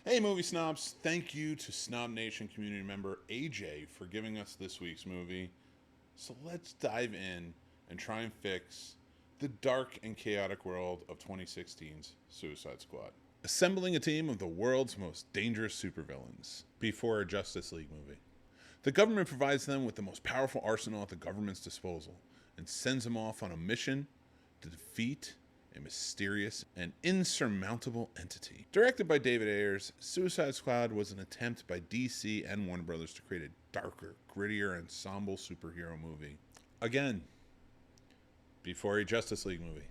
Hey, movie snobs. Thank you to Snobnation community member AJ for giving us this week's movie. So let's dive in and try and fix the dark and chaotic world of 2016's Suicide Squad. Assembling a team of the world's most dangerous supervillains before a Justice League movie. The government provides them with the most powerful arsenal at the government's disposal and sends them off on a mission to defeat a mysterious and insurmountable entity. Directed by David Ayers, Suicide Squad was an attempt by DC and Warner Brothers to create a darker, grittier, ensemble superhero movie. Again, before a Justice League movie.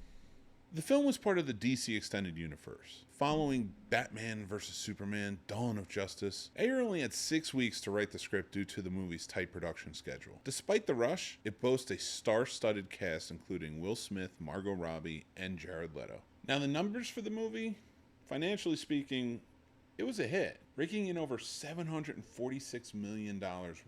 The film was part of the DC Extended Universe. Following Batman vs. Superman, Dawn of Justice, Ayer only had 6 weeks to write the script due to the movie's tight production schedule. Despite the rush, it boasts a star-studded cast including Will Smith, Margot Robbie, and Jared Leto. Now the numbers for the movie, financially speaking, it was a hit, raking in over $746 million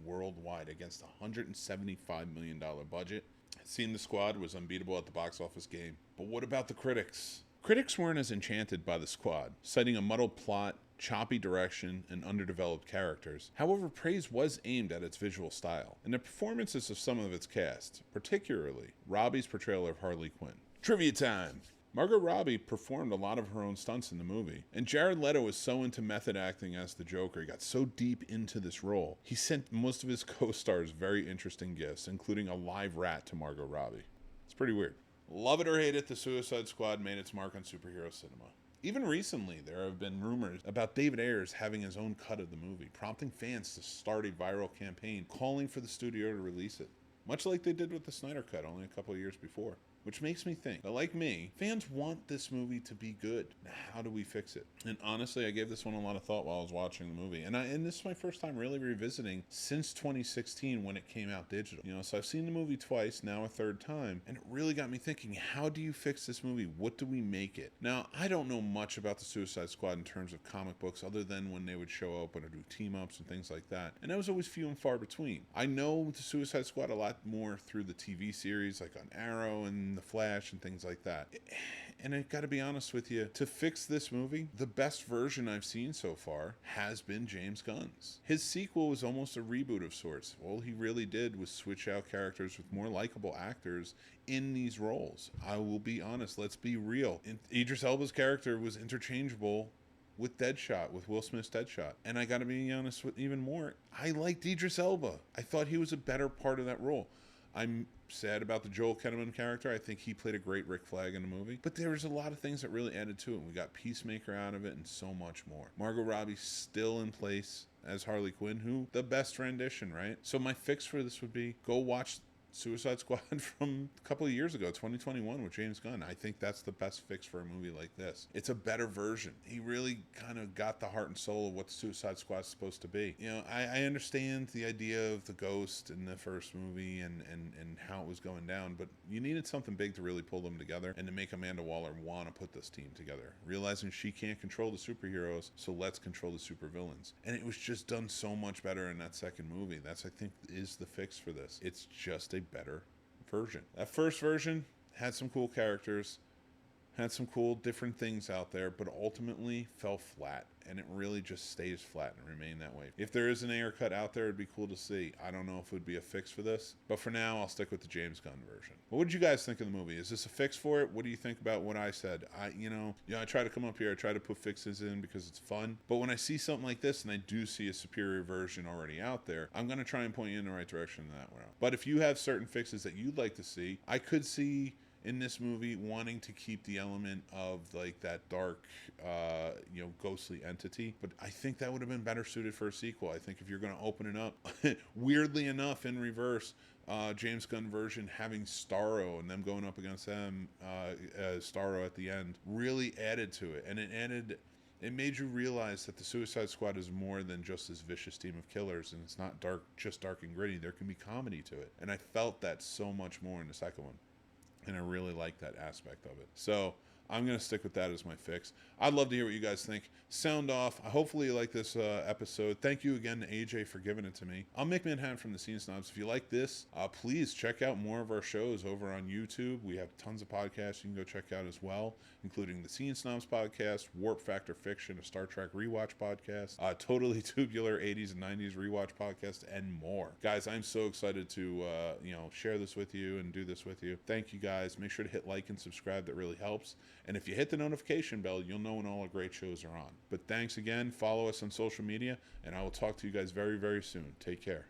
worldwide against a $175 million budget. Seeing the Squad was unbeatable at the box office game. But what about the critics? Critics weren't as enchanted by the Squad, citing a muddled plot, choppy direction, and underdeveloped characters. However, praise was aimed at its visual style and the performances of some of its cast, particularly Robbie's portrayal of Harley Quinn. Trivia time! Margot Robbie performed a lot of her own stunts in the movie, and Jared Leto was so into method acting as the Joker, he got so deep into this role, he sent most of his co-stars very interesting gifts, including a live rat to Margot Robbie. It's pretty weird. Love it or hate it, the Suicide Squad made its mark on superhero cinema. Even recently, there have been rumors about David Ayers having his own cut of the movie, prompting fans to start a viral campaign calling for the studio to release it, much like they did with the Snyder Cut only a couple of years before. Which makes me think that, like me, fans want this movie to be good. Now, how do we fix it? And honestly, I gave this one a lot of thought while I was watching the movie. And this is my first time really revisiting since 2016 when it came out digital. So I've seen the movie twice, now a third time, and it really got me thinking, how do you fix this movie? What do we make it? Now, I don't know much about the Suicide Squad in terms of comic books other than when they would show up and do team-ups and things like that. And that was always few and far between. I know the Suicide Squad a lot more through the TV series, like on Arrow and The Flash and things like that. And I gotta be honest with you, to fix this movie, the best version I've seen so far has been James Gunn's. His sequel was almost a reboot of sorts. All he really did was switch out characters with more likable actors in these roles. I will be honest, let's be real. Idris Elba's character was interchangeable with Deadshot, with Will Smith's Deadshot. And I gotta be honest with even more, I liked Idris Elba. I thought he was a better part of that role. I'm sad about the Joel Kinnaman character. I think he played a great Rick Flag in the movie. But there was a lot of things that really added to it. We got Peacemaker out of it and so much more. Margot Robbie still in place as Harley Quinn, who the best rendition, right? So my fix for this would be go watch Suicide Squad from a couple of years ago, 2021 with James Gunn. I think that's the best fix for a movie like this. It's a better version. He really kind of got the heart and soul of what the Suicide Squad is supposed to be. I understand the idea of the ghost in the first movie and how it was going down, but you needed something big to really pull them together and to make Amanda Waller want to put this team together, realizing she can't control the superheroes, so let's control the supervillains. And it was just done so much better in that second movie. That's, I think, is the fix for this. It's just a better version. That first version had some cool characters, had some cool different things out there, but ultimately fell flat, and it really just stays flat and remained that way. If there is an Ayer cut out there, it'd be cool to see. I don't know if it would be a fix for this, but for now, I'll stick with the James Gunn version. What did you guys think of the movie? Is this a fix for it? What do you think about what I said? I try to come up here, I try to put fixes in because it's fun, but when I see something like this and I do see a superior version already out there, I'm going to try and point you in the right direction in that route. But if you have certain fixes that you'd like to see, I could see in this movie wanting to keep the element of like that dark ghostly entity, but I think that would have been better suited for a sequel. I think if you're going to open it up weirdly enough in reverse, James Gunn version having Starro and them going up against them, Starro at the end really added to it, and it made you realize that the Suicide Squad is more than just this vicious team of killers, and it's not just dark and gritty. There can be comedy to it, and I felt that so much more in the second one. And I really like that aspect of it. So I'm going to stick with that as my fix. I'd love to hear what you guys think. Sound off. Hopefully you like this episode. Thank you again to AJ for giving it to me. I'm Mick Manhattan from the Scene Snobs. If you like this, please check out more of our shows over on YouTube. We have tons of podcasts you can go check out as well, including the Scene Snobs Podcast, Warp Factor Fiction, a Star Trek rewatch podcast, Totally Tubular 80s and 90s rewatch podcast, and more. Guys, I'm so excited to share this with you and do this with you. Thank you guys. Make sure to hit like and subscribe. That really helps. And if you hit the notification bell, you'll know when all our great shows are on. But thanks again. Follow us on social media, and I will talk to you guys very, very soon. Take care.